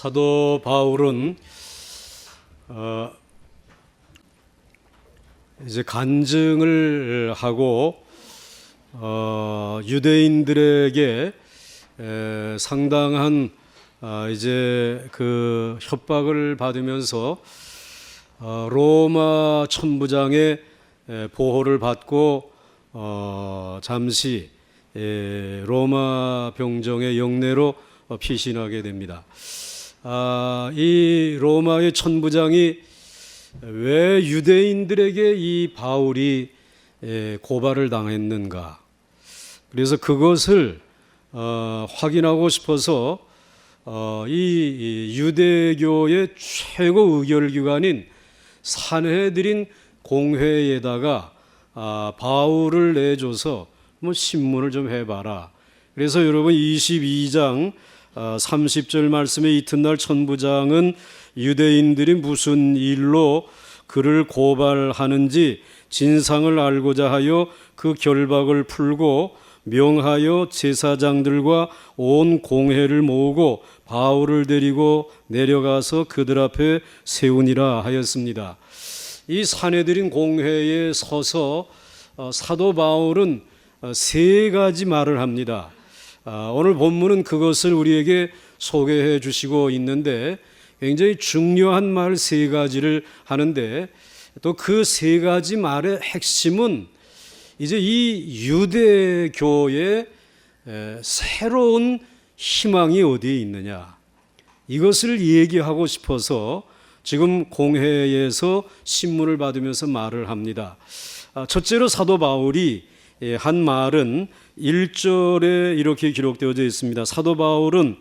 사도 바울은 이제 간증을 하고 유대인들에게 상당한 이제 그 협박을 받으면서 로마 천부장의 보호를 받고 잠시 로마 병정의 영내로 피신하게 됩니다. 이 로마의 천부장이 왜 유대인들에게 이 바울이 고발을 당했는가? 그래서 그것을 확인하고 싶어서 이 유대교의 최고 의결기관인 산헤드린 공회에다가 바울을 내줘서 신문을 좀 해봐라. 그래서 여러분 22장 30절 말씀에 이튿날 천부장은 유대인들이 무슨 일로 그를 고발하는지 진상을 알고자 하여 그 결박을 풀고 명하여 제사장들과 온 공회를 모으고 바울을 데리고 내려가서 그들 앞에 세우니라 하였습니다. 이 산헤드린 공회에 서서 사도 바울은 세 가지 말을 합니다. 오늘 본문은 그것을 우리에게 소개해 주시고 있는데 굉장히 중요한 말 세 가지를 하는데 또 그 세 가지 말의 핵심은 이제 이 유대교의 새로운 희망이 어디에 있느냐, 이것을 얘기하고 싶어서 지금 공회에서 신문을 받으면서 말을 합니다. 첫째로 사도 바울이 한 말은 1절에 이렇게 기록되어져 있습니다. 사도 바울은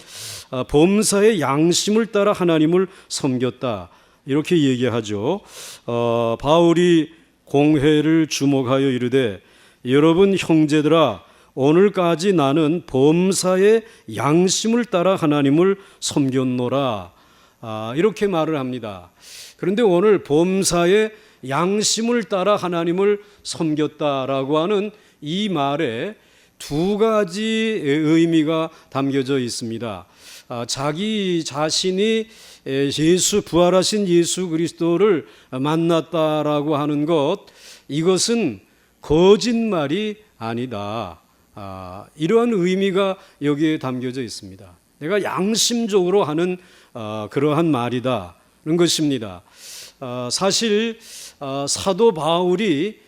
범사의 양심을 따라 하나님을 섬겼다, 이렇게 얘기하죠. 바울이 공회를 주목하여 이르되 여러분 형제들아, 오늘까지 나는 범사의 양심을 따라 하나님을 섬겼노라, 이렇게 말을 합니다. 그런데 오늘 범사의 양심을 따라 하나님을 섬겼다라고 하는 이 말에 두 가지 의미가 담겨져 있습니다. 자기 자신이 부활하신 예수 그리스도를 만났다라고 하는 것, 이것은 거짓말이 아니다. 이러한 의미가 여기에 담겨져 있습니다. 내가 양심적으로 하는 그러한 말이다, 그런 것입니다. 사실 사도 바울이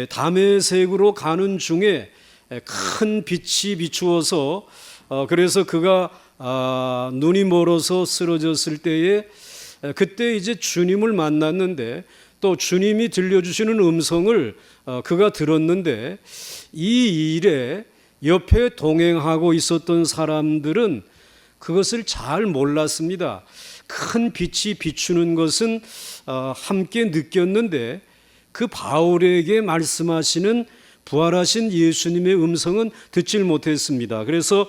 다메섹으로 가는 중에 큰 빛이 비추어서 그래서 그가 눈이 멀어서 쓰러졌을 때에 그때 이제 주님을 만났는데 또 주님이 들려주시는 음성을 그가 들었는데 이 일에 옆에 동행하고 있었던 사람들은 그것을 잘 몰랐습니다. 큰 빛이 비추는 것은 함께 느꼈는데 그 바울에게 말씀하시는 부활하신 예수님의 음성은 듣질 못했습니다. 그래서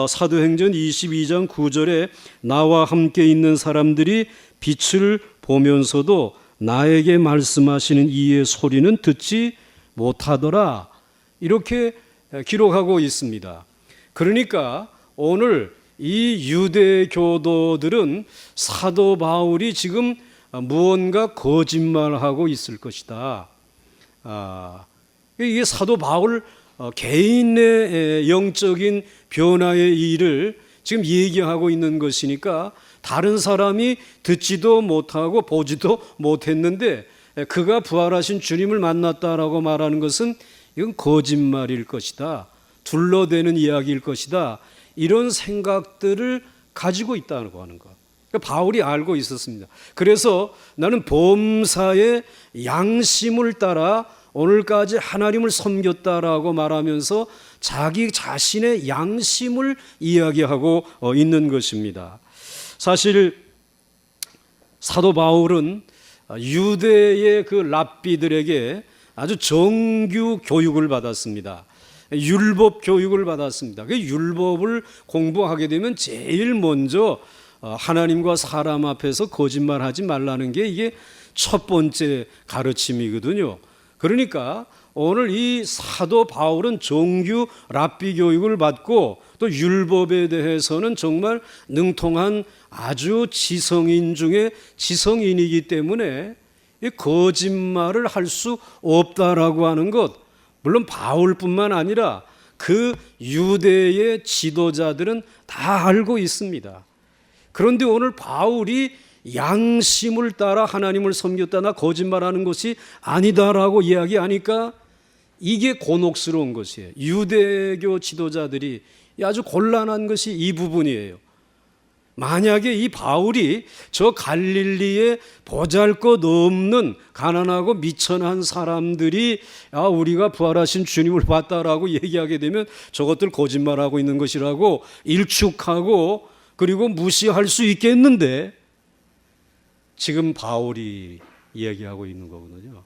사도행전 22장 9절에 나와 함께 있는 사람들이 빛을 보면서도 나에게 말씀하시는 이의 소리는 듣지 못하더라, 이렇게 기록하고 있습니다. 그러니까 오늘 이 유대 교도들은 사도 바울이 지금 무언가 거짓말하고 있을 것이다. 이게 사도 바울 개인의 영적인 변화의 일을 지금 얘기하고 있는 것이니까 다른 사람이 듣지도 못하고 보지도 못했는데 그가 부활하신 주님을 만났다라고 말하는 것은 이건 거짓말일 것이다, 둘러대는 이야기일 것이다, 이런 생각들을 가지고 있다고 하는 것. 그러니까 바울이 알고 있었습니다. 그래서 나는 범사의 양심을 따라 오늘까지 하나님을 섬겼다라고 말하면서 자기 자신의 양심을 이야기하고 있는 것입니다. 사실 사도 바울은 유대의 그 랍비들에게 아주 정규 교육을 받았습니다. 율법 교육을 받았습니다. 그 율법을 공부하게 되면 제일 먼저 하나님과 사람 앞에서 거짓말하지 말라는 게 이게 첫 번째 가르침이거든요. 그러니까 오늘 이 사도 바울은 정규 랍비 교육을 받고 또 율법에 대해서는 정말 능통한 아주 지성인 중에 지성인이기 때문에 이 거짓말을 할 수 없다라고 하는 것, 물론 바울뿐만 아니라 그 유대의 지도자들은 다 알고 있습니다. 그런데 오늘 바울이 양심을 따라 하나님을 섬겼다, 나 거짓말하는 것이 아니다라고 이야기하니까 이게 곤혹스러운 것이에요. 유대교 지도자들이 아주 곤란한 것이 이 부분이에요. 만약에 이 바울이 저 갈릴리에 보잘것없는 가난하고 미천한 사람들이 우리가 부활하신 주님을 봤다라고 얘기하게 되면 저것들 거짓말하고 있는 것이라고 일축하고 그리고 무시할 수 있겠는데, 지금 바울이 이야기하고 있는 거거든요.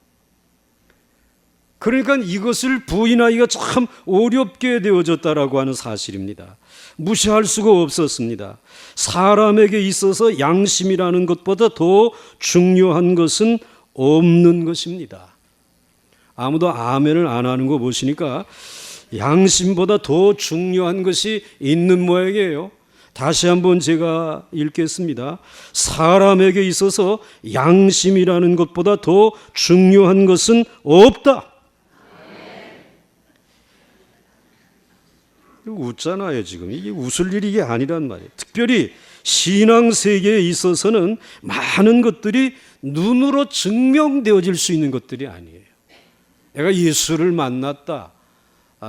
그러니까 이것을 부인하기가 참 어렵게 되어졌다라고 하는 사실입니다. 무시할 수가 없었습니다. 사람에게 있어서 양심이라는 것보다 더 중요한 것은 없는 것입니다. 아무도 아멘을 안 하는 거 보시니까 양심보다 더 중요한 것이 있는 모양이에요. 다시 한번 제가 읽겠습니다. 사람에게 있어서 양심이라는 것보다 더 중요한 것은 없다. 웃잖아요. 지금 이게 웃을 일이 아니란 말이에요. 특별히 신앙 세계에 있어서는 많은 것들이 눈으로 증명되어질 수 있는 것들이 아니에요. 내가 예수를 만났다,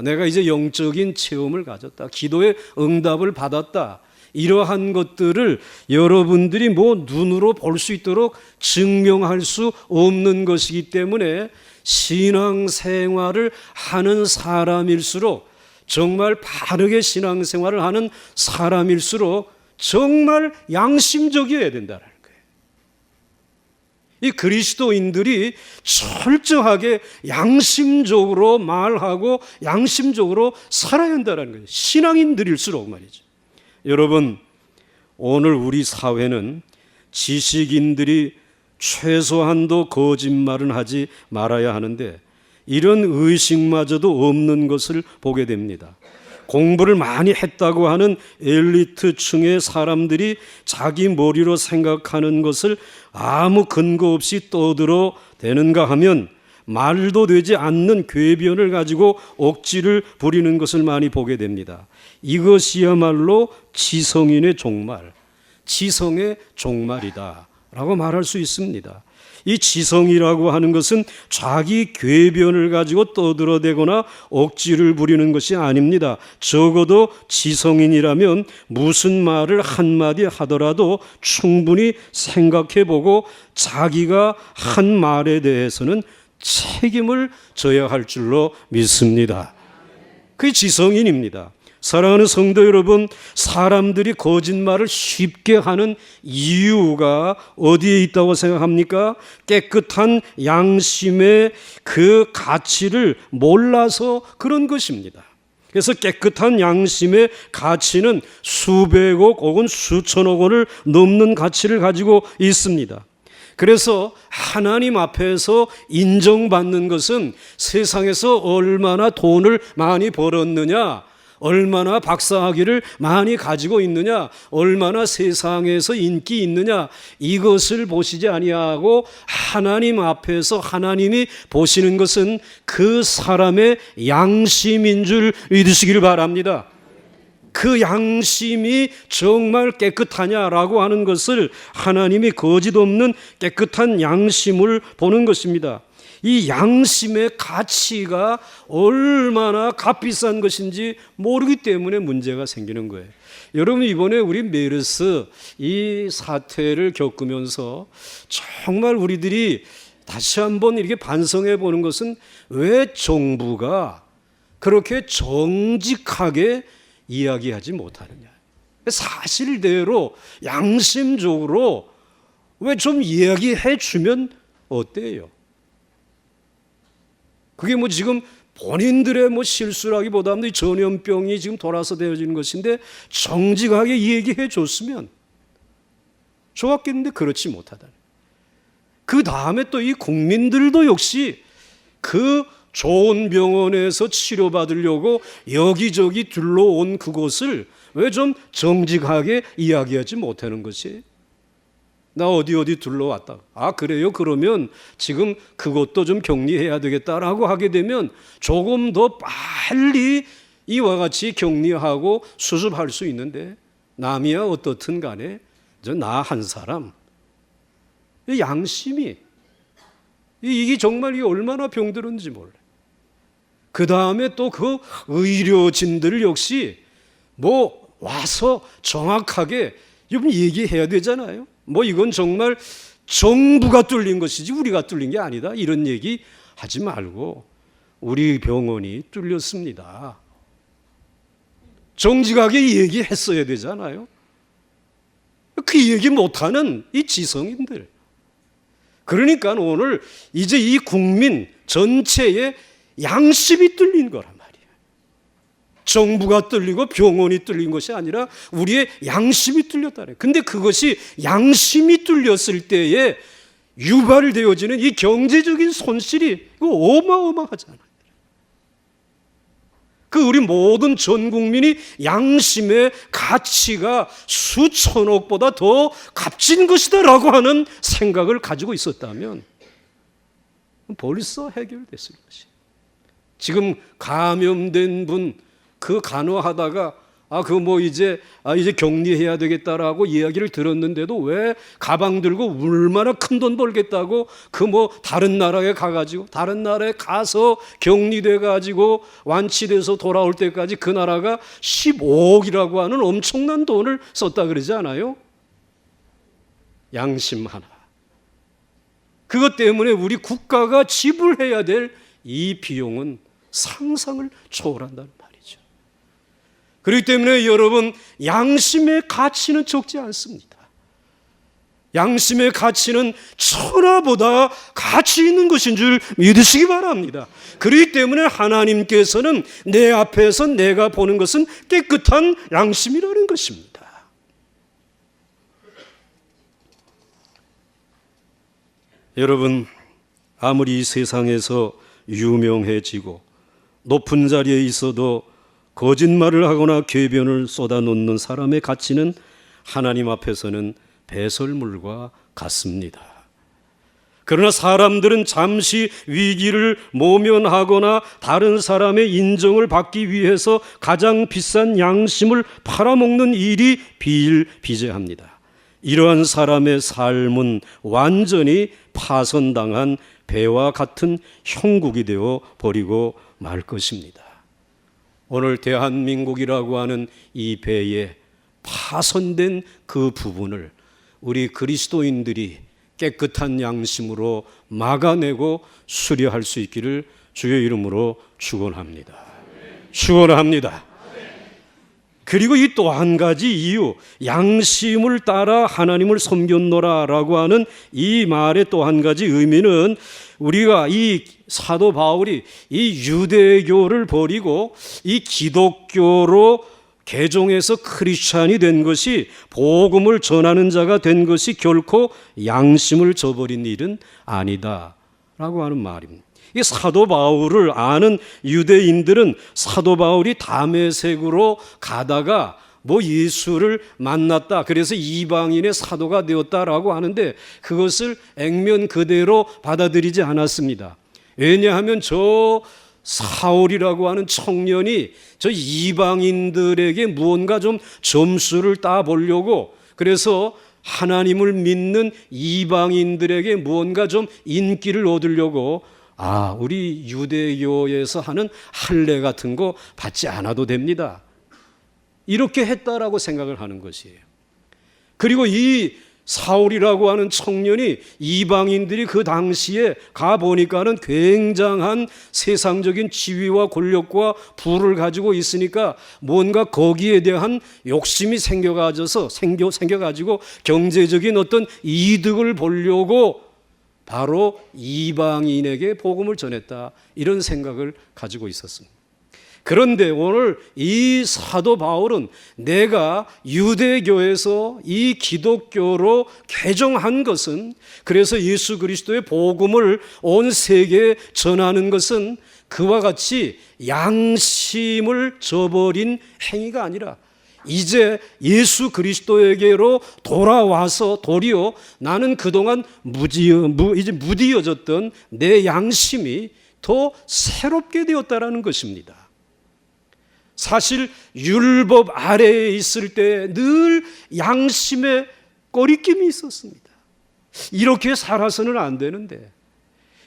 내가 이제 영적인 체험을 가졌다, 기도의 응답을 받았다, 이러한 것들을 여러분들이 눈으로 볼 수 있도록 증명할 수 없는 것이기 때문에 신앙생활을 하는 사람일수록, 정말 바르게 신앙생활을 하는 사람일수록 정말 양심적이어야 된다는 거예요. 이 그리스도인들이 철저하게 양심적으로 말하고 양심적으로 살아야 한다는 거예요. 신앙인들일수록 말이죠. 여러분, 오늘 우리 사회는 지식인들이 최소한도 거짓말은 하지 말아야 하는데 이런 의식마저도 없는 것을 보게 됩니다. 공부를 많이 했다고 하는 엘리트층의 사람들이 자기 머리로 생각하는 것을 아무 근거 없이 떠들어 대는가 하면 말도 되지 않는 궤변을 가지고 억지를 부리는 것을 많이 보게 됩니다. 이것이야말로 지성인의 종말, 지성의 종말이다 라고 말할 수 있습니다. 이 지성이라고 하는 것은 자기 궤변을 가지고 떠들어대거나 억지를 부리는 것이 아닙니다. 적어도 지성인이라면 무슨 말을 한마디 하더라도 충분히 생각해보고 자기가 한 말에 대해서는 책임을 져야 할 줄로 믿습니다. 그게 지성인입니다. 사랑하는 성도 여러분, 사람들이 거짓말을 쉽게 하는 이유가 어디에 있다고 생각합니까? 깨끗한 양심의 그 가치를 몰라서 그런 것입니다. 그래서 깨끗한 양심의 가치는 수백억 혹은 수천억 원을 넘는 가치를 가지고 있습니다. 그래서 하나님 앞에서 인정받는 것은 세상에서 얼마나 돈을 많이 벌었느냐, 얼마나 박사학위를 많이 가지고 있느냐, 얼마나 세상에서 인기 있느냐, 이것을 보시지 아니하고 하나님 앞에서 하나님이 보시는 것은 그 사람의 양심인 줄 믿으시길 바랍니다. 그 양심이 정말 깨끗하냐라고 하는 것을 하나님이 거짓 없는 깨끗한 양심을 보는 것입니다. 이 양심의 가치가 얼마나 값비싼 것인지 모르기 때문에 문제가 생기는 거예요. 여러분, 이번에 우리 메르스 이 사태를 겪으면서 정말 우리들이 다시 한번 이렇게 반성해 보는 것은 왜 정부가 그렇게 정직하게 이야기하지 못하느냐. 사실대로 양심적으로 왜 좀 이야기해 주면 어때요? 그게 지금 본인들의 실수라기보다는 전염병이 지금 돌아서 되어지는 것인데 정직하게 얘기해 줬으면 좋았겠는데 그렇지 못하다. 그 다음에 또 이 국민들도 역시 그 좋은 병원에서 치료받으려고 여기저기 둘러온 그곳을 왜 좀 정직하게 이야기하지 못하는 것이? 나 어디 둘러왔다. 아, 그래요? 그러면 지금 그것도 좀 격리해야 되겠다라고 하게 되면 조금 더 빨리 이와 같이 격리하고 수습할 수 있는데, 남이야 어떻든 간에 나 한 사람 양심이 이게 정말 얼마나 병들었는지 몰라. 그 다음에 또 그 의료진들 역시 뭐 와서 정확하게 얘기해야 되잖아요. 뭐 이건 정말 정부가 뚫린 것이지 우리가 뚫린 게 아니다, 이런 얘기 하지 말고 우리 병원이 뚫렸습니다, 정직하게 얘기했어야 되잖아요. 그 얘기 못하는 이 지성인들. 그러니까 오늘 이제 이 국민 전체의 양심이 뚫린 거란 말이에요. 정부가 뚫리고 병원이 뚫린 것이 아니라 우리의 양심이 뚫렸다는. 근데 그것이 양심이 뚫렸을 때에 유발되어지는 이 경제적인 손실이 이거 어마어마하잖아요. 우리 모든 전 국민이 양심의 가치가 수천억보다 더 값진 것이다라고 하는 생각을 가지고 있었다면 벌써 해결됐을 것이에요. 지금 감염된 분 간호하다가 이제 격리해야 되겠다라고 이야기를 들었는데도 왜 가방 들고 얼마나 큰 돈 벌겠다고 다른 나라에 가가지고 다른 나라에 가서 격리돼 가지고 완치돼서 돌아올 때까지 그 나라가 15억이라고 하는 엄청난 돈을 썼다 그러지 않아요? 양심 하나. 그것 때문에 우리 국가가 지불해야 될 이 비용은 상상을 초월한다는 말이죠. 그렇기 때문에 여러분, 양심의 가치는 적지 않습니다. 양심의 가치는 천하보다 가치 있는 것인 줄 믿으시기 바랍니다. 그렇기 때문에 하나님께서는 내 앞에서 내가 보는 것은 깨끗한 양심이라는 것입니다. 여러분, 아무리 이 세상에서 유명해지고 높은 자리에 있어도 거짓말을 하거나 궤변을 쏟아놓는 사람의 가치는 하나님 앞에서는 배설물과 같습니다. 그러나 사람들은 잠시 위기를 모면하거나 다른 사람의 인정을 받기 위해서 가장 비싼 양심을 팔아먹는 일이 비일비재합니다. 이러한 사람의 삶은 완전히 파손당한 배와 같은 형국이 되어 버리고 말 것입니다. 오늘 대한민국이라고 하는 이 배에 파손된 그 부분을 우리 그리스도인들이 깨끗한 양심으로 막아내고 수리할 수 있기를 주의 이름으로 축원합니다. 축원합니다. 그리고 이 또 한 가지 이유, 양심을 따라 하나님을 섬겼노라라고 하는 이 말의 또 한 가지 의미는, 우리가 이 사도 바울이 이 유대교를 버리고 이 기독교로 개종해서 크리스찬이 된 것이, 복음을 전하는 자가 된 것이 결코 양심을 저버린 일은 아니다라고 하는 말입니다. 이 사도 바울을 아는 유대인들은 사도 바울이 다메섹으로 가다가 예수를 만났다, 그래서 이방인의 사도가 되었다라고 하는데 그것을 액면 그대로 받아들이지 않았습니다. 왜냐하면 저 사울이라고 하는 청년이 저 이방인들에게 무언가 좀 점수를 따보려고, 그래서 하나님을 믿는 이방인들에게 무언가 좀 인기를 얻으려고, 우리 유대교에서 하는 할례 같은 거 받지 않아도 됩니다, 이렇게 했다라고 생각을 하는 것이에요. 그리고 이 사울이라고 하는 청년이 이방인들이 그 당시에 가보니까는 굉장한 세상적인 지위와 권력과 부를 가지고 있으니까 뭔가 거기에 대한 욕심이 생겨가지고 경제적인 어떤 이득을 보려고 바로 이방인에게 복음을 전했다, 이런 생각을 가지고 있었습니다. 그런데 오늘 이 사도 바울은 내가 유대교에서 이 기독교로 개종한 것은, 그래서 예수 그리스도의 복음을 온 세계에 전하는 것은 그와 같이 양심을 저버린 행위가 아니라 이제 예수 그리스도에게로 돌아와서 도리어 나는 그동안 이제 무디어졌던 내 양심이 더 새롭게 되었다라는 것입니다. 사실 율법 아래에 있을 때 늘 양심에 꺼리낌이 있었습니다. 이렇게 살아서는 안 되는데,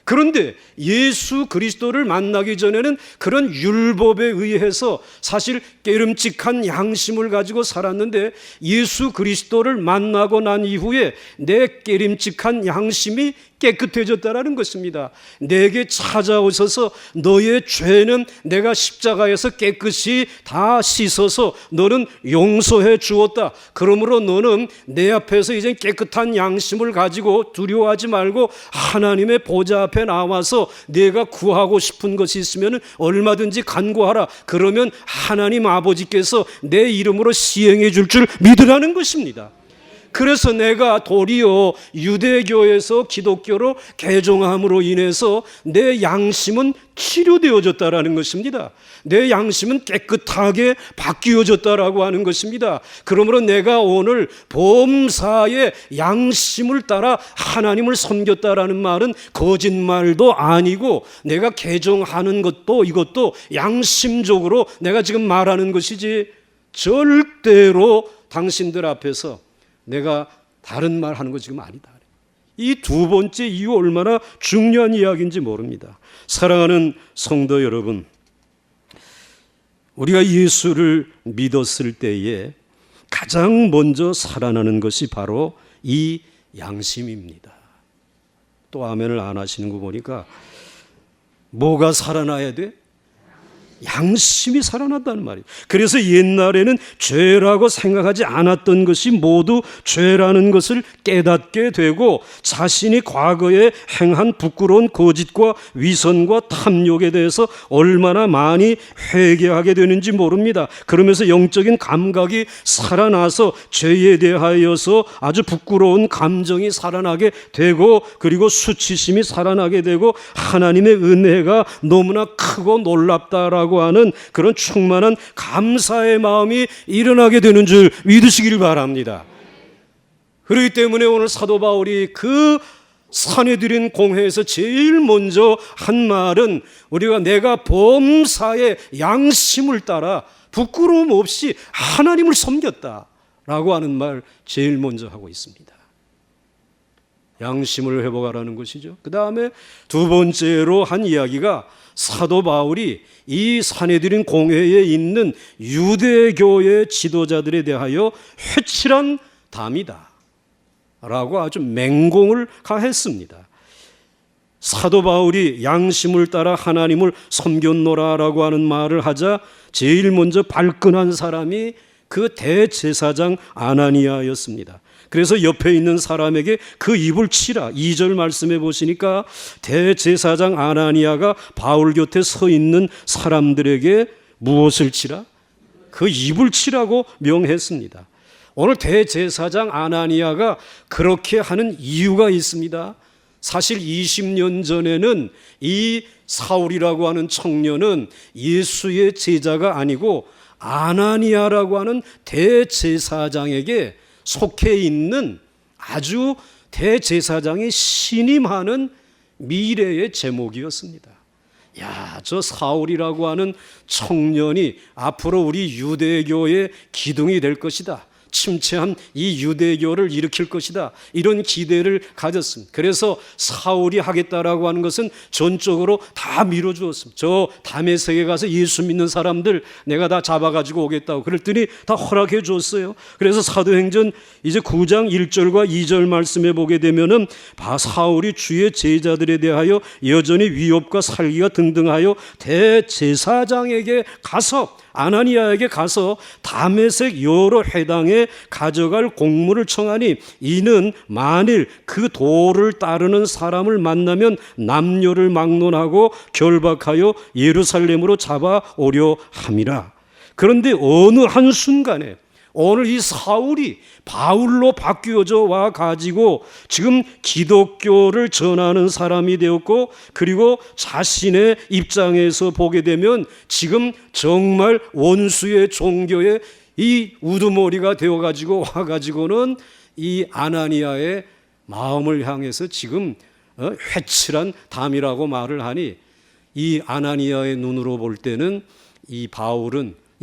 그런데 예수 그리스도를 만나기 전에는 그런 율법에 의해서 사실 깨름직한 양심을 가지고 살았는데, 예수 그리스도를 만나고 난 이후에 내 깨름직한 양심이 깨끗해졌다라는 것입니다. 내게 찾아오셔서 너의 죄는 내가 십자가에서 깨끗이 다 씻어서 너는 용서해 주었다. 그러므로 너는 내 앞에서 이제 깨끗한 양심을 가지고 두려워하지 말고 하나님의 보좌 앞에 나와서 내가 구하고 싶은 것이 있으면 얼마든지 간구하라. 그러면 하나님 아버지께서 내 이름으로 시행해 줄 줄 믿으라는 것입니다. 그래서 내가 도리어 유대교에서 기독교로 개종함으로 인해서 내 양심은 치료되어졌다라는 것입니다. 내 양심은 깨끗하게 바뀌어졌다라고 하는 것입니다. 그러므로 내가 오늘 범사의 양심을 따라 하나님을 섬겼다라는 말은 거짓말도 아니고, 내가 개종하는 것도 이것도 양심적으로 내가 지금 말하는 것이지, 절대로 당신들 앞에서 내가 다른 말 하는 거 지금 아니다. 이 두 번째 이유 얼마나 중요한 이야기인지 모릅니다. 사랑하는 성도 여러분, 우리가 예수를 믿었을 때에 가장 먼저 살아나는 것이 바로 이 양심입니다. 또 아멘을 안 하시는 거 보니까 뭐가 살아나야 돼? 양심이 살아났다는 말이에요. 그래서 옛날에는 죄라고 생각하지 않았던 것이 모두 죄라는 것을 깨닫게 되고, 자신이 과거에 행한 부끄러운 거짓과 위선과 탐욕에 대해서 얼마나 많이 회개하게 되는지 모릅니다. 그러면서 영적인 감각이 살아나서 죄에 대하여서 아주 부끄러운 감정이 살아나게 되고, 그리고 수치심이 살아나게 되고, 하나님의 은혜가 너무나 크고 놀랍다라고 하는 그런 충만한 감사의 마음이 일어나게 되는 줄 믿으시기를 바랍니다. 그렇기 때문에 오늘 사도 바울이 그 산헤드린 공회에서 제일 먼저 한 말은, 우리가 내가 범사의 양심을 따라 부끄러움 없이 하나님을 섬겼다라고 하는 말 제일 먼저 하고 있습니다. 양심을 회복하라는 것이죠. 그 다음에 두 번째로 한 이야기가, 사도 바울이 이 산헤드린 공회에 있는 유대교의 지도자들에 대하여 회칠한 담이다 라고 아주 맹공을 가했습니다. 사도 바울이 양심을 따라 하나님을 섬겼노라라고 하는 말을 하자 제일 먼저 발끈한 사람이 그 대제사장 아나니아였습니다. 그래서 옆에 있는 사람에게 그 입을 치라. 2절 말씀해 보시니까 대제사장 아나니아가 바울 곁에 서 있는 사람들에게 무엇을 치라? 그 입을 치라고 명했습니다. 오늘 대제사장 아나니아가 그렇게 하는 이유가 있습니다. 사실 20년 전에는 이 사울이라고 하는 청년은 예수의 제자가 아니고 아나니아라고 하는 대제사장에게 속해 있는 아주 대제사장이 신임하는 미래의 제목이었습니다. 야, 저 사울이라고 하는 청년이 앞으로 우리 유대교의 기둥이 될 것이다. 침체한 이 유대교를 일으킬 것이다. 이런 기대를 가졌습니다. 그래서 사울이 하겠다라고 하는 것은 전적으로 다 밀어주었습니다. 저 다메섹에 가서 예수 믿는 사람들 내가 다 잡아가지고 오겠다고 그랬더니 다 허락해 줬어요. 그래서 사도행전 이제 9장 1절과 2절 말씀에 보게 되면은 사울이 주의 제자들에 대하여 여전히 위협과 살기가 등등하여 대제사장에게 가서, 아나니아에게 가서 다메섹 여러 회당에 가져갈 공물을 청하니, 이는 만일 그 도를 따르는 사람을 만나면 남녀를 막론하고 결박하여 예루살렘으로 잡아오려 함이라. 그런데 어느 한순간에 오늘 이 사울이 바울로 바뀌어져 와 가지고 지금 기독교를 전하는 사람이 되었고, 그리고 자신의 입장에서 보게 되면 지금 정말 원수의 종교의 이 우두머리가 되어 가지고 와 가지고는 이 아나니아의 마음을 향해서 지금 회칠한 담이라고 말을 하니, 이 아나니아의 눈으로 볼 때는 이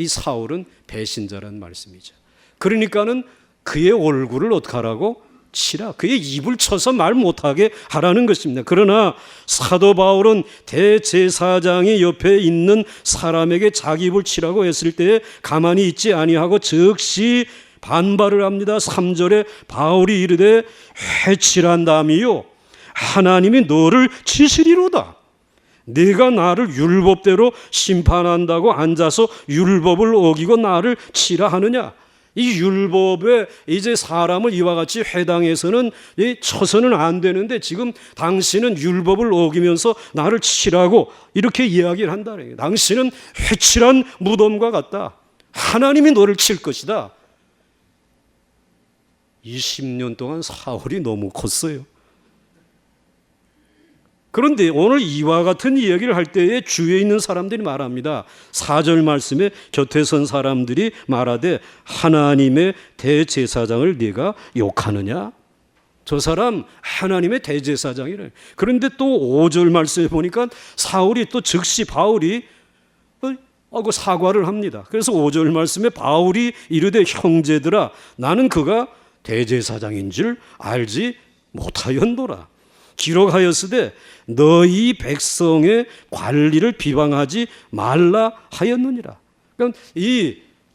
사울은 배신자란 말씀이죠. 그러니까는 그의 얼굴을 어떻게 하라고? 치라. 그의 입을 쳐서 말 못하게 하라는 것입니다. 그러나 사도 바울은 대제사장이 옆에 있는 사람에게 자기 입을 치라고 했을 때에 가만히 있지 아니하고 즉시 반발을 합니다. 3절에 바울이 이르되 회칠한 담이요 하나님이 너를 치시리로다. 네가 나를 율법대로 심판한다고 앉아서 율법을 어기고 나를 치라 하느냐. 이 율법에 이제 사람을 이와 같이 회당에서는 쳐서는 안 되는데 지금 당신은 율법을 어기면서 나를 치라고 이렇게 이야기를 한다는 거예요. 당신은 회칠한 무덤과 같다. 하나님이 너를 칠 것이다. 20년 동안 사울이 너무 컸어요. 그런데 오늘 이와 같은 이야기를 할 때에 주위에 있는 사람들이 말합니다. 4절 말씀에 곁에 선 사람들이 말하되 하나님의 대제사장을 네가 욕하느냐? 저 사람 하나님의 대제사장이래. 그런데 또 5절 말씀에 보니까 사울이 또 즉시 바울이 사과를 합니다. 그래서 5절 말씀에 바울이 이르되 형제들아 나는 그가 대제사장인 줄 알지 못하였노라. 기록하였으되 너희 백성의 관리를 비방하지 말라 하였느니라. 그러니까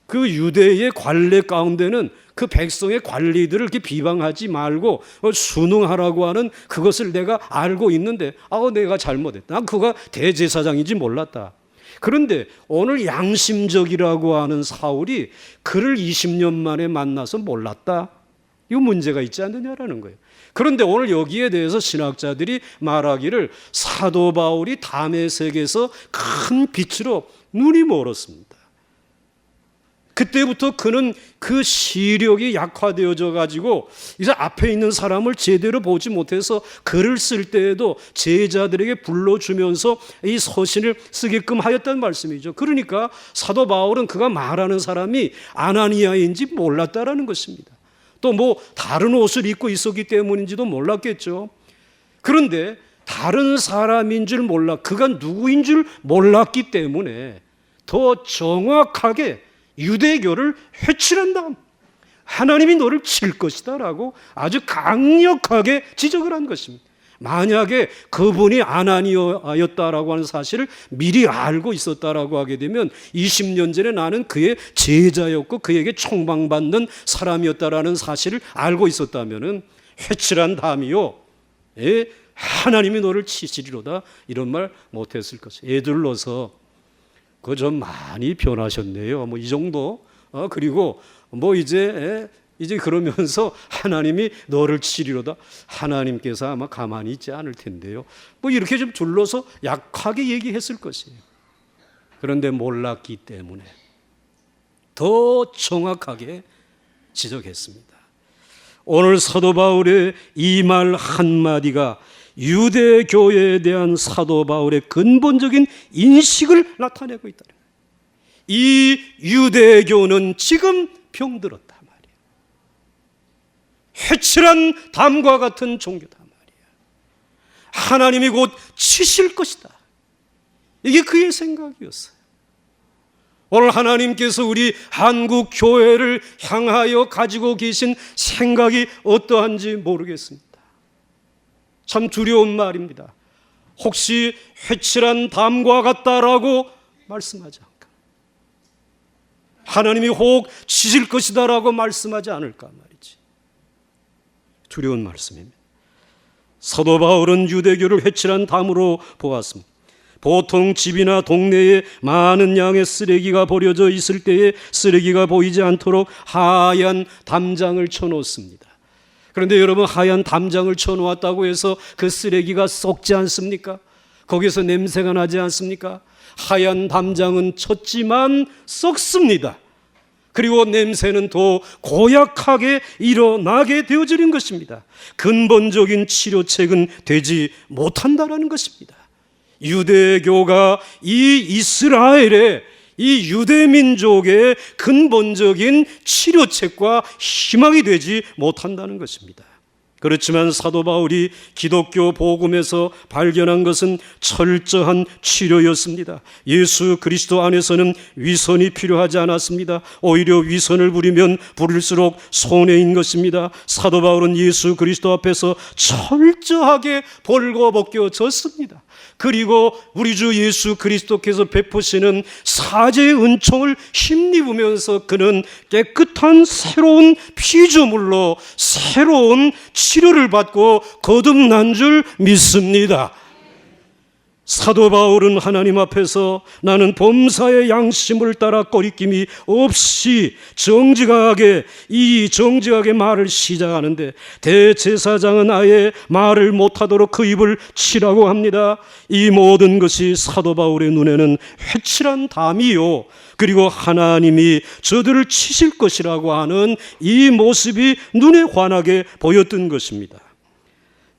그 유대의 관례 가운데는 그 백성의 관리들을 이렇게 비방하지 말고 순응하라고 하는 그것을 내가 알고 있는데 내가 잘못했다. 난 그가 대제사장인지 몰랐다. 그런데 오늘 양심적이라고 하는 사울이 그를 20년 만에 만나서 몰랐다. 이 문제가 있지 않느냐라는 거예요. 그런데 오늘 여기에 대해서 신학자들이 말하기를 사도 바울이 다메섹에서 큰 빛으로 눈이 멀었습니다. 그때부터 그는 그 시력이 약화되어져 가지고 이제 앞에 있는 사람을 제대로 보지 못해서 글을 쓸 때에도 제자들에게 불러주면서 이 서신을 쓰게끔 하였다는 말씀이죠. 그러니까 사도 바울은 그가 말하는 사람이 아나니아인지 몰랐다라는 것입니다. 또 다른 옷을 입고 있었기 때문인지도 몰랐겠죠. 그런데 다른 사람인 줄 그가 누구인 줄 몰랐기 때문에 더 정확하게 유대교를 회칠한다. 하나님이 너를 칠 것이다 라고 아주 강력하게 지적을 한 것입니다. 만약에 그분이 아나니아였다라고 하는 사실을 미리 알고 있었다라고 하게 되면 20년 전에 나는 그의 제자였고 그에게 총방받는 사람이었다라는 사실을 알고 있었다면은 회칠한 담이요 하나님이 너를 치시리로다 이런 말 못했을 것이에요. 애들로서 그거 좀 많이 변하셨네요. 이 정도. 그리고 이제 그러면서 하나님이 너를 치리로다. 하나님께서 아마 가만히 있지 않을 텐데요. 이렇게 좀 둘러서 약하게 얘기했을 것이에요. 그런데 몰랐기 때문에 더 정확하게 지적했습니다. 오늘 사도 바울의 이 말 한마디가 유대교회에 대한 사도 바울의 근본적인 인식을 나타내고 있다. 이 유대교는 지금 병들었다 말이야. 회칠한 담과 같은 종교다 말이야. 하나님이 곧 치실 것이다. 이게 그의 생각이었어요. 오늘 하나님께서 우리 한국 교회를 향하여 가지고 계신 생각이 어떠한지 모르겠습니다. 참 두려운 말입니다. 혹시 회칠한 담과 같다라고 말씀하지 않을까? 하나님이 혹 치실 것이다라고 말씀하지 않을까 말이지. 두려운 말씀입니다. 사도 바울은 유대교를 회칠한 담으로 보았습니다. 보통 집이나 동네에 많은 양의 쓰레기가 버려져 있을 때에 쓰레기가 보이지 않도록 하얀 담장을 쳐놓습니다. 그런데 여러분, 하얀 담장을 쳐놓았다고 해서 그 쓰레기가 썩지 않습니까? 거기서 냄새가 나지 않습니까? 하얀 담장은 쳤지만 썩습니다. 그리고 냄새는 더 고약하게 일어나게 되어지는 것입니다. 근본적인 치료책은 되지 못한다라는 것입니다. 유대교가 이 이스라엘의 이 유대민족의 근본적인 치료책과 희망이 되지 못한다는 것입니다. 그렇지만 사도 바울이 기독교 복음에서 발견한 것은 철저한 치료였습니다. 예수 그리스도 안에서는 위선이 필요하지 않았습니다. 오히려 위선을 부리면 부릴수록 손해인 것입니다. 사도 바울은 예수 그리스도 앞에서 철저하게 벌거벗겨졌습니다. 그리고 우리 주 예수 그리스도께서 베푸시는 사제의 은총을 힘입으면서 그는 깨끗한 새로운 피조물로 새로운 치료를 받고 거듭난 줄 믿습니다. 사도 바울은 하나님 앞에서 나는 범사의 양심을 따라 꺼리낌이 없이 정직하게 말을 시작하는데 대제사장은 아예 말을 못하도록 그 입을 치라고 합니다. 이 모든 것이 사도 바울의 눈에는 회칠한 담이요, 그리고 하나님이 저들을 치실 것이라고 하는 이 모습이 눈에 환하게 보였던 것입니다.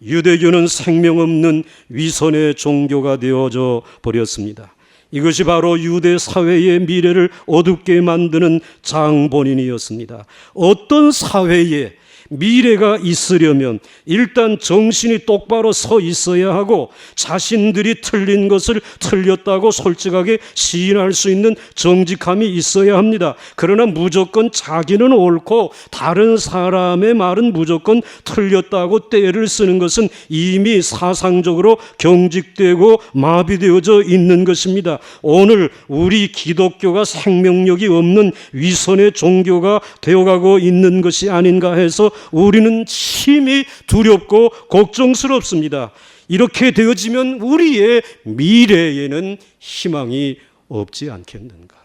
유대교는 생명 없는 위선의 종교가 되어져 버렸습니다. 이것이 바로 유대 사회의 미래를 어둡게 만드는 장본인이었습니다. 어떤 사회에 미래가 있으려면 일단 정신이 똑바로 서 있어야 하고 자신들이 틀린 것을 틀렸다고 솔직하게 시인할 수 있는 정직함이 있어야 합니다. 그러나 무조건 자기는 옳고 다른 사람의 말은 무조건 틀렸다고 떼를 쓰는 것은 이미 사상적으로 경직되고 마비되어져 있는 것입니다. 오늘 우리 기독교가 생명력이 없는 위선의 종교가 되어가고 있는 것이 아닌가 해서 우리는 심히 두렵고 걱정스럽습니다. 이렇게 되어지면 우리의 미래에는 희망이 없지 않겠는가.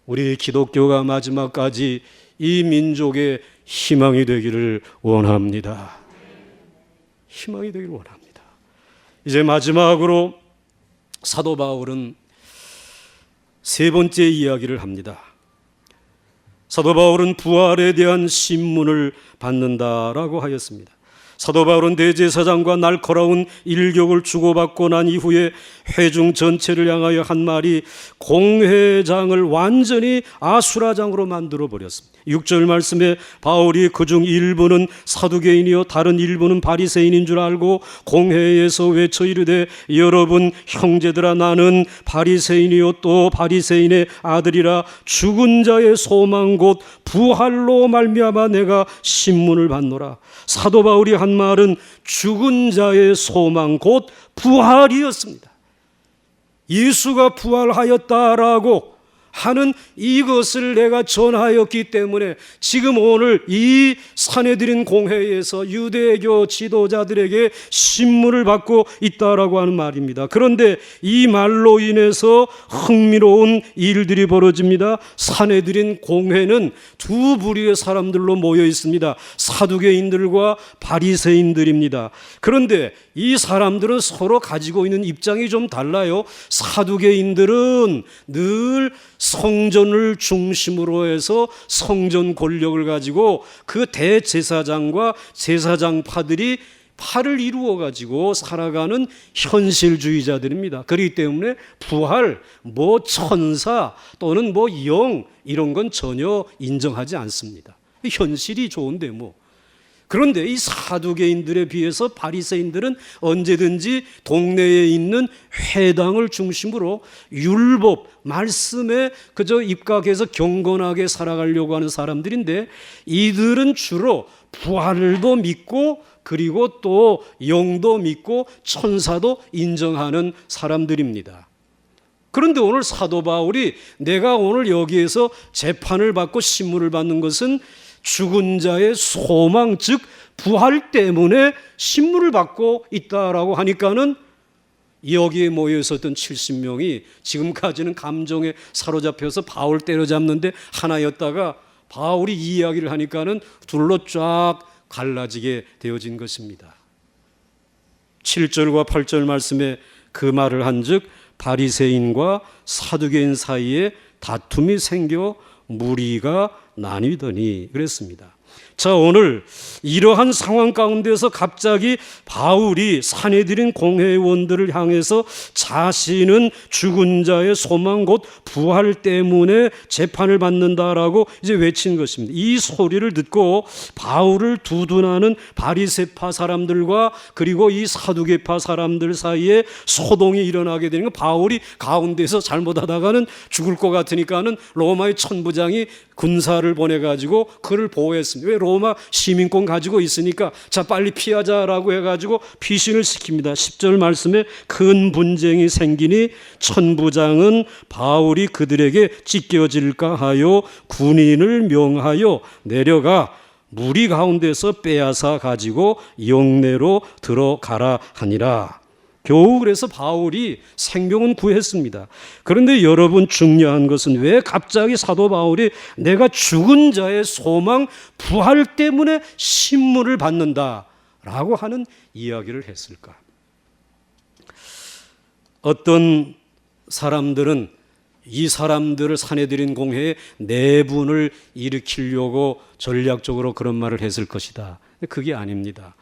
우리 기독교가 마지막까지 이 민족의 희망이 되기를 원합니다. 희망이 되기를 원합니다. 이제 마지막으로 사도 바울은 세 번째 이야기를 합니다. 사도 바울은 부활에 대한 신문을 받는다라고 하였습니다. 사도 바울은 대제사장과 날카로운 일격을 주고받고 난 이후에 회중 전체를 향하여 한 말이 공회장을 완전히 아수라장으로 만들어 버렸습니다. 6절 말씀에 바울이 그중 일부는 사두개인이요 다른 일부는 바리새인인 줄 알고 공회에서 외쳐 이르되 여러분 형제들아 나는 바리새인이요 또 바리새인의 아들이라 죽은 자의 소망 곧 부활로 말미암아 내가 신문을 받노라. 사도 바울이 한 말은 죽은 자의 소망 곧 부활이었습니다. 예수가 부활하였다라고 하는 이것을 내가 전하였기 때문에 지금 오늘 이 사내들인 공회에서 유대교 지도자들에게 신문을 받고 있다라고 하는 말입니다. 그런데 이 말로 인해서 흥미로운 일들이 벌어집니다. 사내들인 공회는 두 부류의 사람들로 모여 있습니다. 사두개인들과 바리새인들입니다. 그런데 이 사람들은 서로 가지고 있는 입장이 좀 달라요. 사두개인들은 늘 성전을 중심으로 해서 성전 권력을 가지고 그 대제사장과 제사장파들이 팔을 이루어 가지고 살아가는 현실주의자들입니다. 그렇기 때문에 부활, 천사 또는 영 이런 건 전혀 인정하지 않습니다. 현실이 좋은데 그런데 이 사두개인들에 비해서 바리새인들은 언제든지 동네에 있는 회당을 중심으로 율법, 말씀에 그저 입각해서 경건하게 살아가려고 하는 사람들인데 이들은 주로 부활도 믿고 그리고 또 영도 믿고 천사도 인정하는 사람들입니다. 그런데 오늘 사도 바울이 내가 오늘 여기에서 재판을 받고 신문을 받는 것은 죽은 자의 소망, 즉 부활 때문에 신문을 받고 있다라고 하니까는 여기에 모여 있었던 70명이 지금까지는 감정에 사로잡혀서 바울 때려잡는데 하나였다가 바울이 이 이야기를 하니까는 둘로 쫙 갈라지게 되어진 것입니다. 7절과 8절 말씀에 그 말을 한즉 바리새인과 사두개인 사이에 다툼이 생겨 무리가 나뉘더니 그랬습니다. 자, 오늘 이러한 상황 가운데서 갑자기 바울이 산헤드린 공회원들을 향해서 자신은 죽은 자의 소망 곧 부활 때문에 재판을 받는다라고 이제 외친 것입니다. 이 소리를 듣고 바울을 두둔하는 바리새파 사람들과 그리고 이 사두개파 사람들 사이에 소동이 일어나게 되는 건, 바울이 가운데서 잘못하다가는 죽을 것 같으니까는 로마의 천부장이 군사를 보내가지고 그를 보호했습니다. 왜? 로마 시민권 가지고 있으니까 자 빨리 피하자라고 해가지고 피신을 시킵니다. 10절 말씀에 큰 분쟁이 생기니 천부장은 바울이 그들에게 찢겨질까 하여 군인을 명하여 내려가 무리 가운데서 빼앗아 가지고 영내로 들어가라 하니라. 겨우 그래서 바울이 생명은 구했습니다. 그런데 여러분, 중요한 것은 왜 갑자기 사도 바울이 내가 죽은 자의 소망 부활 때문에 신문을 받는다라고 하는 이야기를 했을까? 어떤 사람들은 이 사람들을 산헤드린 공회에 내분을 일으키려고 전략적으로 그런 말을 했을 것이다. 그게 아닙니다.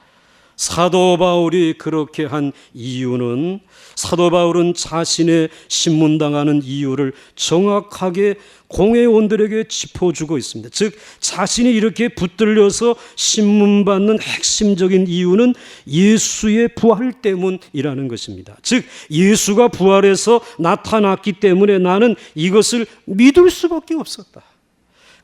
사도 바울이 그렇게 한 이유는, 사도 바울은 자신의 신문당하는 이유를 정확하게 공회원들에게 짚어주고 있습니다. 즉 자신이 이렇게 붙들려서 신문받는 핵심적인 이유는 예수의 부활 때문이라는 것입니다. 즉 예수가 부활해서 나타났기 때문에 나는 이것을 믿을 수밖에 없었다.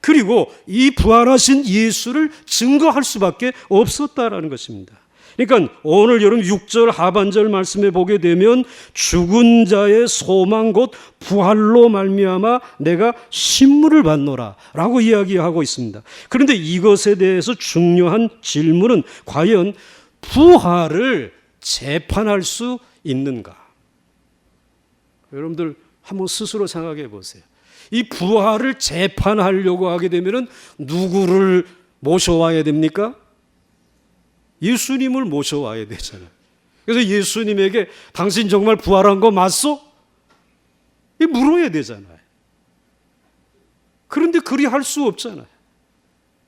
그리고 이 부활하신 예수를 증거할 수밖에 없었다라는 것입니다. 그러니까 오늘 여러분 6절 하반절 말씀에 보게 되면 죽은 자의 소망 곧 부활로 말미암아 내가 신문을 받노라 라고 이야기하고 있습니다. 그런데 이것에 대해서 중요한 질문은 과연 부활을 재판할 수 있는가? 여러분들 한번 스스로 생각해 보세요. 이 부활을 재판하려고 하게 되면 누구를 모셔와야 됩니까? 예수님을 모셔와야 되잖아요. 그래서 예수님에게 당신 정말 부활한 거 맞소? 물어야 되잖아요. 그런데 그리 할 수 없잖아요.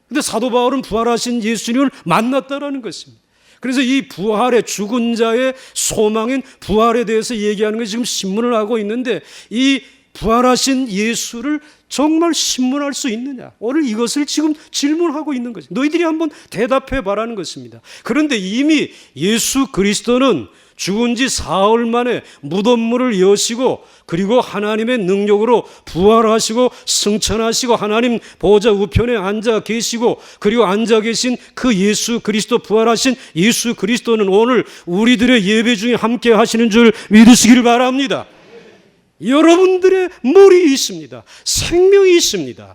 그런데 사도 바울은 부활하신 예수님을 만났다라는 것입니다. 그래서 이 부활의, 죽은 자의 소망인 부활에 대해서 얘기하는 것이 지금 신문을 하고 있는데, 이 부활하신 예수를 정말 신문할 수 있느냐? 오늘 이것을 지금 질문하고 있는 거죠. 너희들이 한번 대답해 봐라는 것입니다. 그런데 이미 예수 그리스도는 죽은 지 사흘 만에 무덤문을 여시고 그리고 하나님의 능력으로 부활하시고 승천하시고 하나님 보좌 우편에 앉아 계시고, 그리고 앉아 계신 그 예수 그리스도, 부활하신 예수 그리스도는 오늘 우리들의 예배 중에 함께 하시는 줄 믿으시기를 바랍니다. 여러분들의 물이 있습니다. 생명이 있습니다.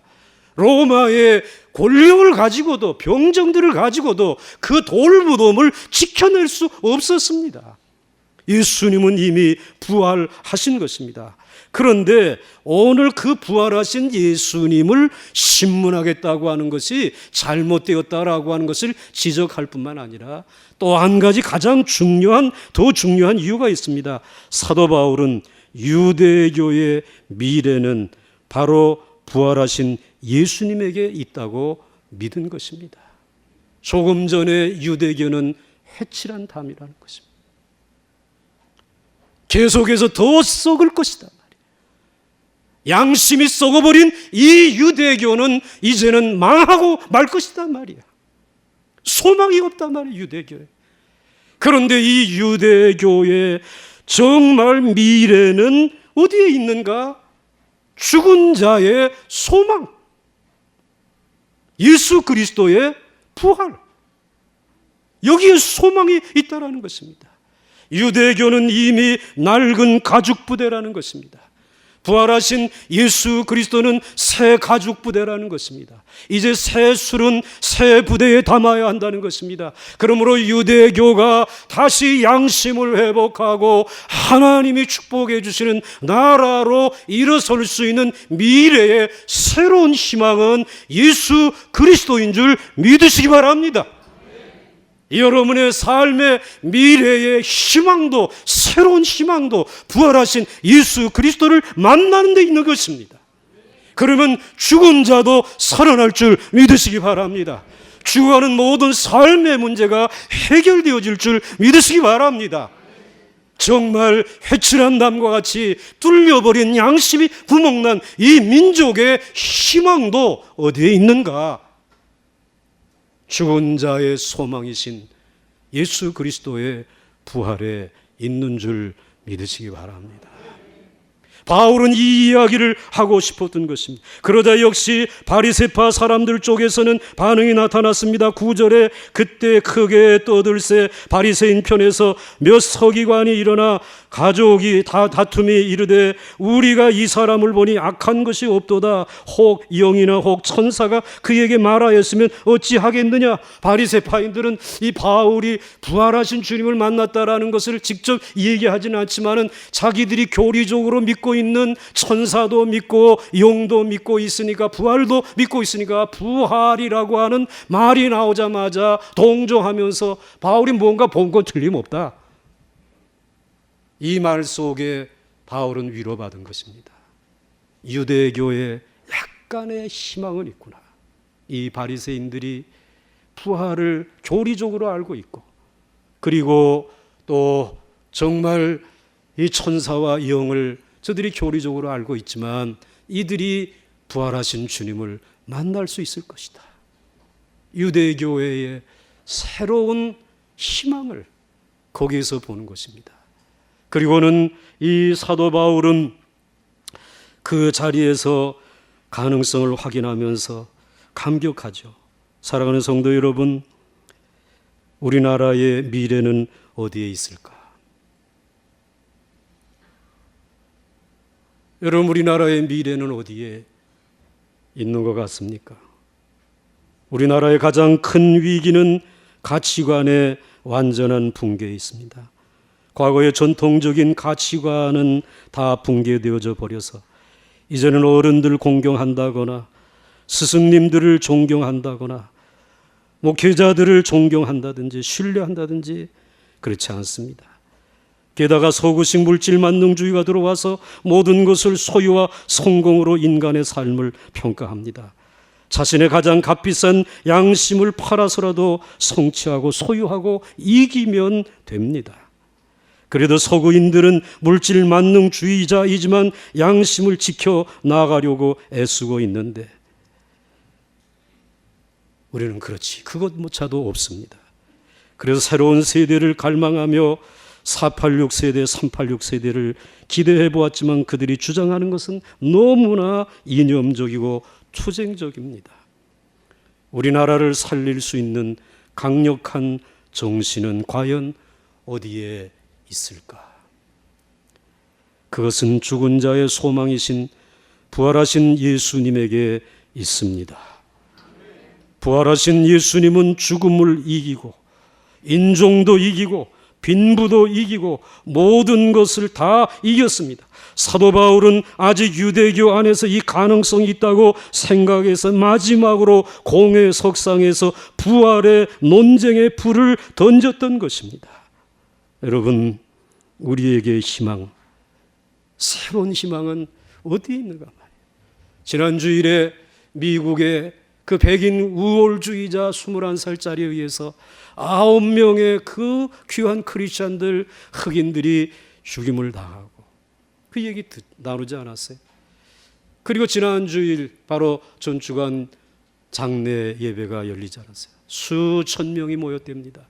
로마의 권력을 가지고도, 병정들을 가지고도 그 돌무덤을 지켜낼 수 없었습니다. 예수님은 이미 부활하신 것입니다. 그런데 오늘 그 부활하신 예수님을 신문하겠다고 하는 것이 잘못되었다라고 하는 것을 지적할 뿐만 아니라 또 한 가지 가장 중요한, 더 중요한 이유가 있습니다. 사도 바울은 유대교의 미래는 바로 부활하신 예수님에게 있다고 믿은 것입니다. 조금 전에 유대교는 해칠한 담이라는 것입니다. 계속해서 더 썩을 것이다 말이야. 양심이 썩어버린 이 유대교는 이제는 망하고 말 것이다 말이야. 소망이 없단 말이야, 유대교에. 그런데 이 유대교의 정말 미래는 어디에 있는가? 죽은 자의 소망, 예수 그리스도의 부활, 여기에 소망이 있다라는 것입니다. 유대교는 이미 낡은 가죽 부대라는 것입니다. 부활하신 예수 그리스도는 새 가죽 부대라는 것입니다. 이제 새 술은 새 부대에 담아야 한다는 것입니다. 그러므로 유대교가 다시 양심을 회복하고 하나님이 축복해 주시는 나라로 일어설 수 있는 미래의 새로운 희망은 예수 그리스도인 줄 믿으시기 바랍니다. 여러분의 삶의 미래의 희망도, 새로운 희망도 부활하신 예수 그리스도를 만나는 데 있는 것입니다. 그러면 죽은 자도 살아날 줄 믿으시기 바랍니다. 죽어가는 모든 삶의 문제가 해결되어질 줄 믿으시기 바랍니다. 정말 회칠한 담과 같이 뚫려버린 양심이 구멍난 이 민족의 희망도 어디에 있는가? 죽은 자의 소망이신 예수 그리스도의 부활에 있는 줄 믿으시기 바랍니다. 바울은 이 이야기를 하고 싶었던 것입니다. 그러자 역시 바리새파 사람들 쪽에서는 반응이 나타났습니다. 9절에 그때 크게 떠들새 바리새인 편에서 몇 서기관이 일어나 가족이 다 다툼이 이르되 우리가 이 사람을 보니 악한 것이 없도다. 혹 영이나 혹 천사가 그에게 말하였으면 어찌하겠느냐. 바리새파인들은 이 바울이 부활하신 주님을 만났다라는 것을 직접 얘기하지는 않지만은 자기들이 교리적으로 믿고 있는 천사도 믿고 영도 믿고 있으니까, 부활도 믿고 있으니까 부활이라고 하는 말이 나오자마자 동조하면서 바울이 뭔가 본 건 틀림없다. 이 말 속에 바울은 위로받은 것입니다. 유대교에 약간의 희망은 있구나. 이 바리새인들이 부활을 교리적으로 알고 있고, 그리고 또 정말 이 천사와 영을 저들이 교리적으로 알고 있지만 이들이 부활하신 주님을 만날 수 있을 것이다. 유대교회의 새로운 희망을 거기에서 보는 것입니다. 그리고는 이 사도 바울은 그 자리에서 가능성을 확인하면서 감격하죠. 사랑하는 성도 여러분, 우리나라의 미래는 어디에 있을까? 여러분, 우리나라의 미래는 어디에 있는 것 같습니까? 우리나라의 가장 큰 위기는 가치관의 완전한 붕괴에 있습니다. 과거의 전통적인 가치관은 다 붕괴되어져 버려서 이제는 어른들 공경한다거나 스승님들을 존경한다거나 목회자들을 존경한다든지 신뢰한다든지 그렇지 않습니다. 게다가 서구식 물질 만능주의가 들어와서 모든 것을 소유와 성공으로 인간의 삶을 평가합니다. 자신의 가장 값비싼 양심을 팔아서라도 성취하고 소유하고 이기면 됩니다. 그래도 서구인들은 물질 만능주의자이지만 양심을 지켜 나가려고 애쓰고 있는데 우리는 그렇지 그것조차도 없습니다. 그래서 새로운 세대를 갈망하며 486 세대, 386 세대를 기대해 보았지만 그들이 주장하는 것은 너무나 이념적이고 투쟁적입니다. 우리나라를 살릴 수 있는 강력한 정신은 과연 어디에 있을까? 그것은 죽은 자의 소망이신 부활하신 예수님에게 있습니다. 부활하신 예수님은 죽음을 이기고 인종도 이기고 빈부도 이기고 모든 것을 다 이겼습니다. 사도 바울은 아직 유대교 안에서 이 가능성이 있다고 생각해서 마지막으로 공회 석상에서 부활의 논쟁의 불을 던졌던 것입니다. 여러분, 우리에게 희망, 새로운 희망은 어디에 있는가 말이에요. 지난 주일에 미국의 그 백인 우월주의자 21살짜리에 의해서 9명의 그 귀한 크리스찬들, 흑인들이 죽임을 당하고 그 얘기 나누지 않았어요? 그리고 지난 주일 바로 전주간 장례 예배가 열리지 않았어요? 수천 명이 모였답니다.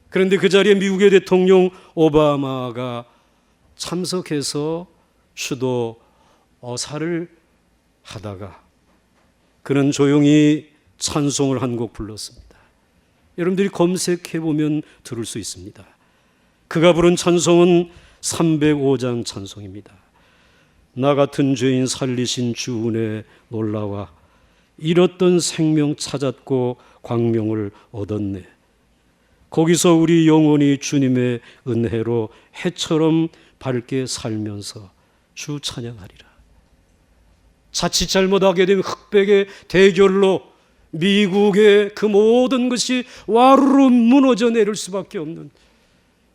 그런데 그 자리에 미국의 대통령 오바마가 참석해서 수도 어사를 하다가 그는 조용히 찬송을 한 곡 불렀습니다. 여러분들이 검색해보면 들을 수 있습니다. 그가 부른 찬송은 305장 찬송입니다. 나 같은 죄인 살리신 주 은혜 놀라와 잃었던 생명 찾았고 광명을 얻었네. 거기서 우리 영혼이 주님의 은혜로 해처럼 밝게 살면서 주 찬양하리라. 자칫 잘못하게 되면 흑백의 대결로 미국의 그 모든 것이 와르르 무너져 내릴 수밖에 없는,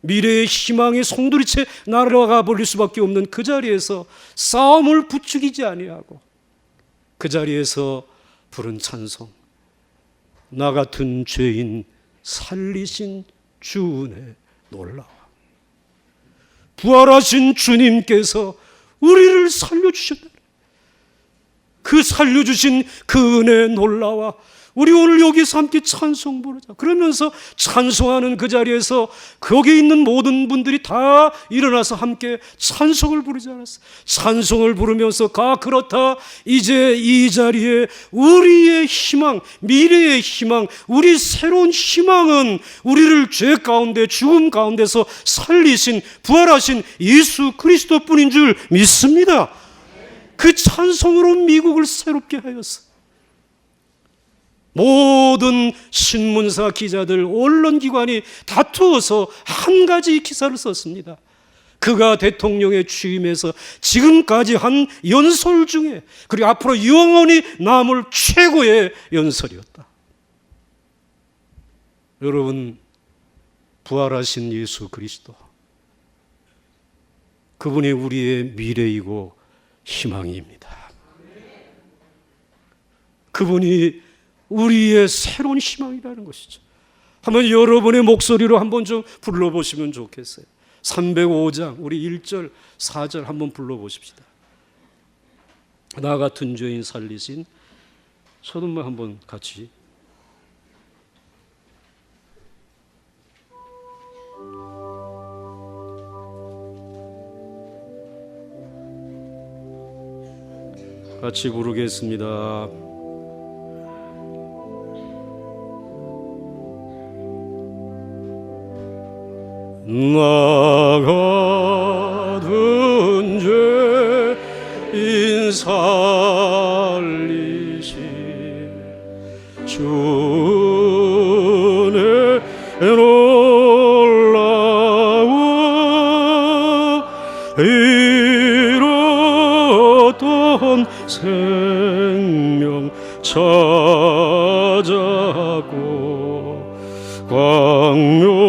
미래의 희망의 송두리째 날아가 버릴 수밖에 없는 그 자리에서 싸움을 부추기지 아니하고 그 자리에서 부른 찬송, 나 같은 죄인 살리신 주 은혜 놀라워. 부활하신 주님께서 우리를 살려주셨다. 그 살려주신 그 은혜 놀라워. 우리 오늘 여기서 함께 찬송 부르자. 그러면서 찬송하는 그 자리에서 거기 있는 모든 분들이 다 일어나서 함께 찬송을 부르지 않았어. 찬송을 부르면서 그렇다. 이제 이 자리에 우리의 희망, 미래의 희망, 우리 새로운 희망은 우리를 죄 가운데 죽음 가운데서 살리신 부활하신 예수 그리스도뿐인 줄 믿습니다. 그 찬송으로 미국을 새롭게 하였어. 모든 신문사 기자들, 언론기관이 다투어서 한 가지 기사를 썼습니다. 그가 대통령에 취임해서 지금까지 한 연설 중에, 그리고 앞으로 영원히 남을 최고의 연설이었다. 여러분, 부활하신 예수 그리스도, 그분이 우리의 미래이고 희망입니다. 그분이 우리의 새로운 희망이라는 것이죠. 한번 여러분의 목소리로 한번 좀 불러보시면 좋겠어요. 305장 우리 1절 4절 한번 불러보십시다. 나 같은 죄인 살리신, 소돔만 한번 같이. 같이 부르겠습니다. 나 같은 죄인 살리신 주의 놀라운 잃었던 생명 찾았고 광명으로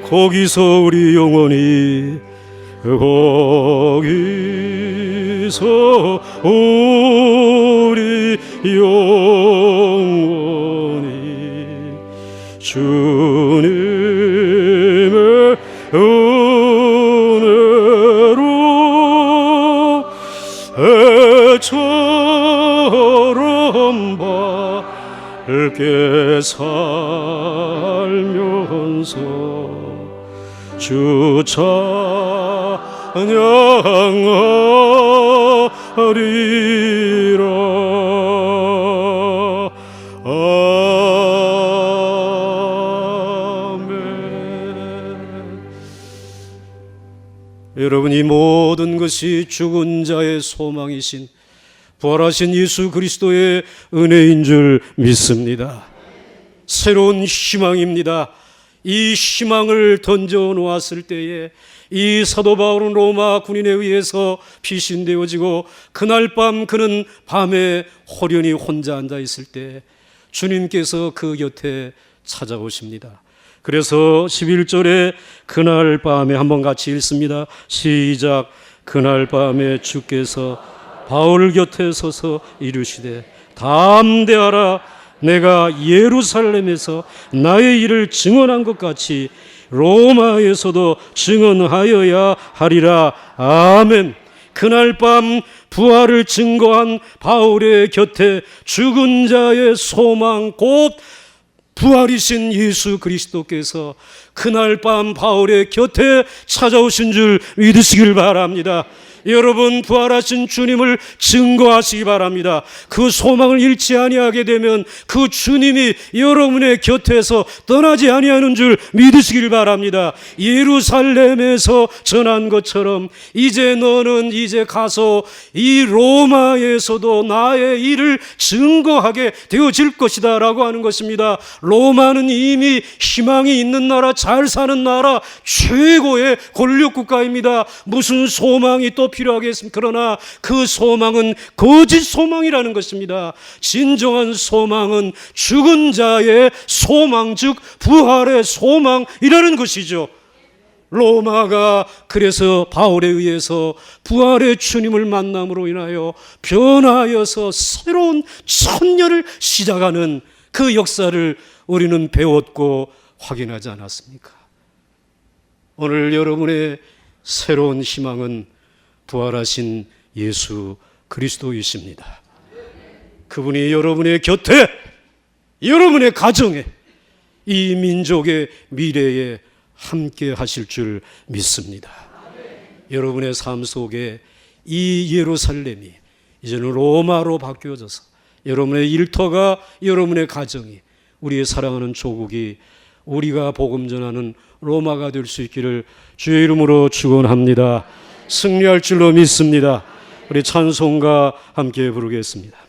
거기서 우리 영원히, 거기서 우리 영원히 주님의 은혜로 해처럼 밝게 살면서 주 찬양하리라. 여러분, 이 모든 것이 죽은 자의 소망이신 부활하신 예수 그리스도의 은혜인 줄 믿습니다. 새로운 희망입니다. 이 희망을 던져 놓았을 때에 이 사도 바울은 로마 군인에 의해서 피신되어지고 그날 밤 그는 밤에 호련히 혼자 앉아 있을 때 주님께서 그 곁에 찾아오십니다. 그래서 11절에 그날 밤에 한번 같이 읽습니다. 시작. 그날 밤에 주께서 바울 곁에 서서 이르시되 담대하라. 내가 예루살렘에서 나의 일을 증언한 것 같이 로마에서도 증언하여야 하리라. 아멘. 그날 밤 부활을 증거한 바울의 곁에 죽은 자의 소망 곧 부활이신 예수 그리스도께서 그날 밤 바울의 곁에 찾아오신 줄 믿으시길 바랍니다. 여러분, 부활하신 주님을 증거하시기 바랍니다. 그 소망을 잃지 아니하게 되면 그 주님이 여러분의 곁에서 떠나지 아니하는 줄 믿으시길 바랍니다. 예루살렘에서 전한 것처럼 이제 너는 이제 가서 이 로마에서도 나의 일을 증거하게 되어질 것이다 라고 하는 것입니다. 로마는 이미 희망이 있는 나라, 잘 사는 나라, 최고의 권력국가입니다. 무슨 소망이 또 필요하겠습니까? 그러나 그 소망은 거짓 소망이라는 것입니다. 진정한 소망은 죽은 자의 소망, 즉 부활의 소망이라는 것이죠. 로마가 그래서 바울에 의해서 부활의 주님을 만남으로 인하여 변화하여서 새로운 천년을 시작하는 그 역사를 우리는 배웠고 확인하지 않았습니까? 오늘 여러분의 새로운 희망은 부활하신 예수 그리스도이십니다. 그분이 여러분의 곁에, 여러분의 가정에, 이 민족의 미래에 함께 하실 줄 믿습니다. 여러분의 삶 속에 이 예루살렘이 이제는 로마로 바뀌어져서 여러분의 일터가, 여러분의 가정이, 우리의 사랑하는 조국이 우리가 복음 전하는 로마가 될 수 있기를 주의 이름으로 축원합니다. 승리할 줄로 믿습니다. 우리 찬송가 함께 부르겠습니다.